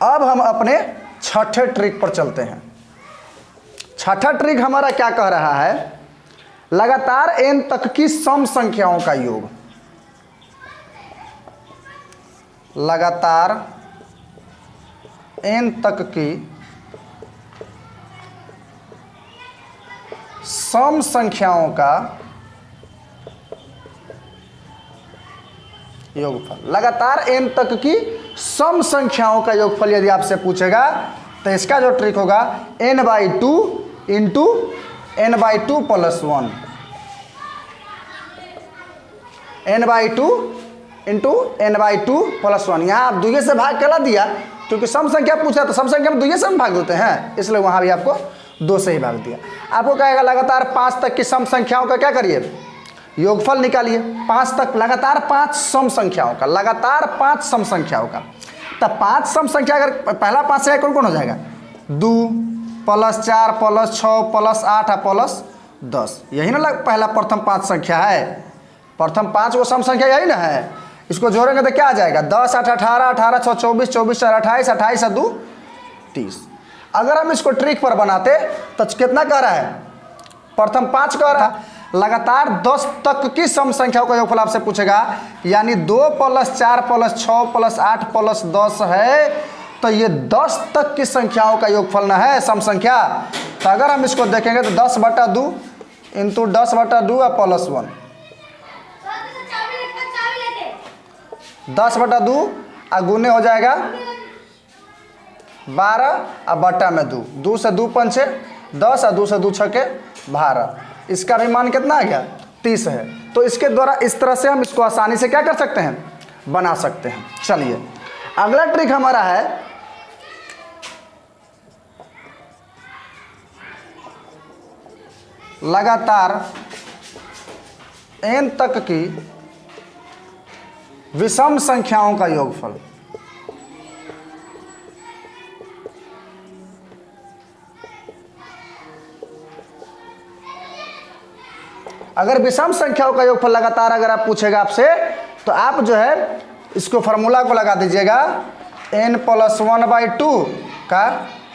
अब हम अपने छठे ट्रिक पर चलते हैं। छठा ट्रिक हमारा क्या कह रहा है, लगातार n तक की सम संख्याओं का योग। लगातार n तक की सम संख्याओं का योगफल। लगातार n तक की सम संख्याओं का योगफल यदि आपसे पूछेगा तो इसका जो ट्रिक होगा n/2 into n/2 + 1, n/2 into n/2 + 1। यहाँ आप दुइये से भाग करा दिया, क्योंकि सम संख्या पूछा तो सम संख्या में दुइये से हम भाग देते हैं, इसलिए वहाँ भी आपको 2 से ही भाग दिया। आपको कहेगा लगातार 5 तक की सम संख्याओं का क्या करिए, योगफल निकालिए। 5 तक, लगातार 5 सम संख्याओं का, लगातार 5 सम संख्याओं का। तब 5 सम संख्या अगर पहला 5 से कौन कौन हो जाएगा, 2 + 4 + 6 + 8 + 10, यही ना पहला प्रथम 5 संख्या है। प्रथम 5 वो सम संख्या यही ना है। इसको जोड़ेंगे तो क्या आ जाएगा, 10 8 18 18 6 24 24 4 28 28 2 30। अगर हम इसको ट्रिक पर बनाते तो कितना कह रहा है, प्रथम 5 कह रहा है। लगातार 10 तक की सम संख्याओं का योगफल आपसे पूछेगा, यानी 2 + 4 + 6 + 8 + 10 है, तो ये 10 तक की संख्याओं का योगफल ना है सम संख्या। तो अगर हम इसको देखेंगे तो 10/2 इंटू 10/2 + 1, 10/2 गुने हो जाएगा 12 और बट्टा में 2, 2 से 2 पंचे 10 और 2 से 2 छके 12। इसका भी मान कितना आ गया, 30 है। तो इसके द्वारा इस तरह से हम इसको आसानी से क्या कर सकते हैं, बना सकते हैं। चलिए अगला ट्रिक हमारा है, लगातार n तक की विषम संख्याओं का योगफल। अगर विषम संख्याओं का योगफल लगातार अगर आप पूछेगा आपसे, तो आप जो है इसको फार्मूला को लगा दीजिएगा n + 1/2 का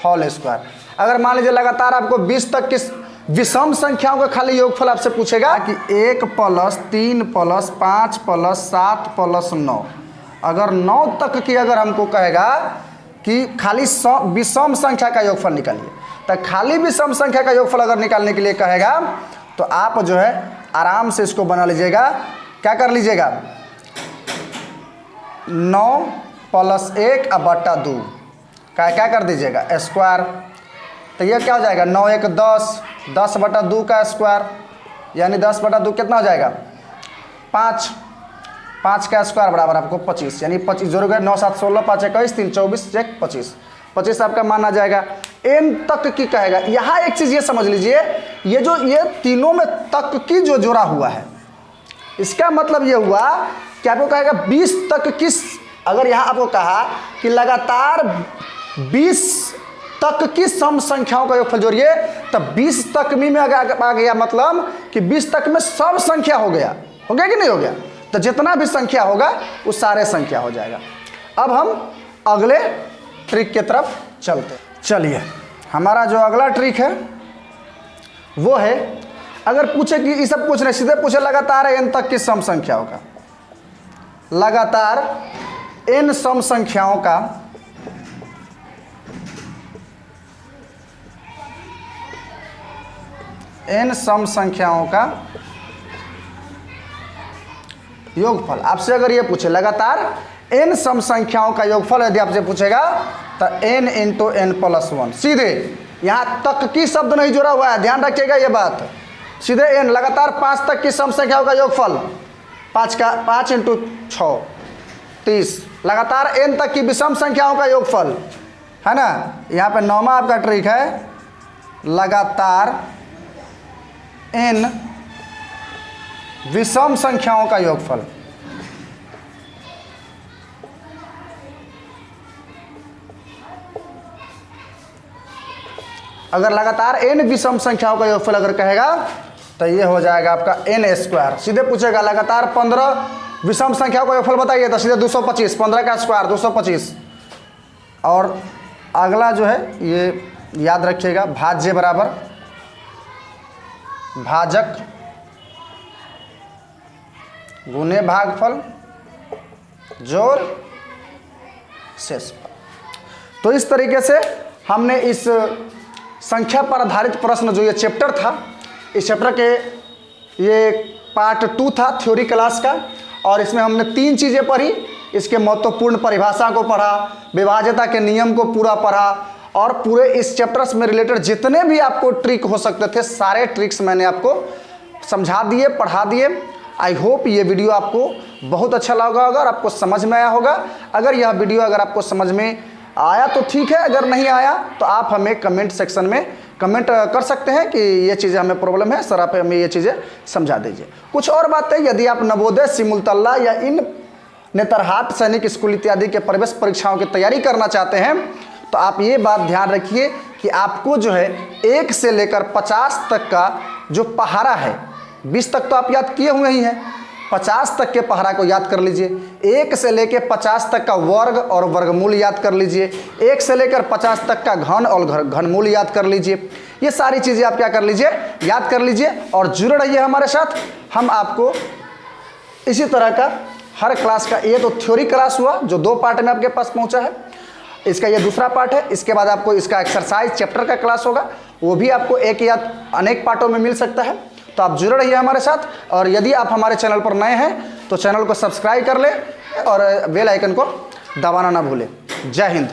होल स्क्वायर। अगर मान लीजिए लगातार आपको 20 तक की विषम संख्याओं का खाली योगफल आपसे पूछेगा कि 1 + 3 + 5 + 7 + 9, अगर 9 तक की अगर हमको कहेगा कि खाली विषम संख्या का योगफल निकालिए, तो खाली विषम संख्या का योगफल अगर निकालने के लिए कहेगा तो आप जो है आराम से इसको बना लीजिएगा। क्या कर लीजिएगा, 9 + 1/2 का क्या कर दीजिएगा स्क्वायर। तो ये क्या हो जाएगा, 9 1 10, 10/2 का स्क्वायर, यानी 10/2 कितना हो जाएगा 5, 5 का स्क्वायर बराबर आपको 25, यानी 25 जोड़ोगे 9 7 16 5 21 3 24 1 25, 25 आपका मान आ जाएगा। n तक की कहेगा, यहाँ एक चीज़ ये समझ लीजिए, ये तीनों में तक की जो जोड़ा हुआ है, इसका मतलब ये हुआ कि आपको कहेगा 20 तक की। अगर यहाँ आपको कहा कि लगातार 20 तक की सम संख्याओं का योगफल जोड़िए, तब 20 तक में आ गया, मतलब कि 20 तक में सब संख्या हो गया कि नहीं हो गया, तो जितना भी संख्या होगा वो सारे संख्या हो जाएगा। अब हम अगले ट्रिक की तरफ चलते। चलिए हमारा जो अगला ट्रिक है वो है, अगर पूछे कि ये सब कुछ नहीं, सीधे पूछे लगातार n तक की सम संख्याओं का, लगातार n सम संख्याओं का n सम संख्याओं का योगफल। आपसे अगर ये पूछे लगातार n सम संख्याओं का योगफल यदि आपसे पूछेगा तो n इंटू n प्लस 1, सीधे यहाँ तक की शब्द नहीं जुड़ा हुआ है, ध्यान रखिएगा ये बात। सीधे n लगातार 5 तक की सम संख्याओं का योगफल, 5 इंटू 6 30, लगातार n तक की विषम संख्याओं का योगफल, है ना। यहाँ पे 9वां आपका ट्रिक है, लगातार n विषम संख्याओं का योगफल। अगर लगातार n विषम संख्याओं का योगफल अगर कहेगा तो ये हो जाएगा आपका n²। सीधे पूछेगा लगातार 15 विषम संख्याओं का योगफल बताइए तो सीधे 225, 15 का स्क्वायर 225। और अगला जो है ये याद रखिएगा, भाज्य बराबर भाजक गुने भागफल जोड़ शेषफल। तो इस तरीके से हमने इस संख्या पर आधारित प्रश्न जो ये चैप्टर था, इस चैप्टर के ये पार्ट 2 था थ्योरी क्लास का, और इसमें हमने 3 चीज़ें पढ़ी। इसके महत्वपूर्ण परिभाषा को पढ़ा, विभाज्यता के नियम को पूरा पढ़ा, और पूरे इस चैप्टर्स में रिलेटेड जितने भी आपको ट्रिक हो सकते थे सारे ट्रिक्स मैंने आपको समझा दिए, पढ़ा दिए। आई होप ये वीडियो आपको बहुत अच्छा लगा होगा और आपको समझ में आया होगा। अगर यह वीडियो अगर आपको समझ में आया तो ठीक है, अगर नहीं आया तो आप हमें कमेंट सेक्शन में कमेंट कर सकते हैं कि ये चीज़ें हमें प्रॉब्लम है सर, आप हमें ये चीज़ें समझा दीजिए। कुछ और बातें यदि आप नवोदय, सिमुलतल्ला या इन नेतरहाट सैनिक स्कूल इत्यादि के प्रवेश परीक्षाओं की तैयारी करना चाहते हैं तो आप ये बात ध्यान रखिए कि आपको जो है 1 से लेकर 50 तक का जो पहाड़ा है, 20 तक तो आप याद किए हुए ही हैं, 50 तक के पहाड़ा को याद कर लीजिए। 1 से लेकर 50 तक का वर्ग और वर्गमूल याद कर लीजिए। 1 से लेकर 50 तक का घन और घनमूल याद कर लीजिए। ये सारी चीज़ें आप क्या कर लीजिए, याद कर लीजिए और जुड़े रहिए हमारे साथ। हम आपको इसी तरह का हर क्लास का, ये तो थ्योरी क्लास हुआ जो 2 पार्ट में आपके पास पहुंचा है, इसका ये दूसरा पार्ट है। इसके बाद आपको इसका एक्सरसाइज चैप्टर का क्लास होगा, वो भी आपको एक या अनेक पार्टों में मिल सकता है। तो आप जुड़े रहिए हमारे साथ, और यदि आप हमारे चैनल पर नए हैं तो चैनल को सब्सक्राइब कर लें और बेल आइकन को दबाना ना भूलें। जय हिंद।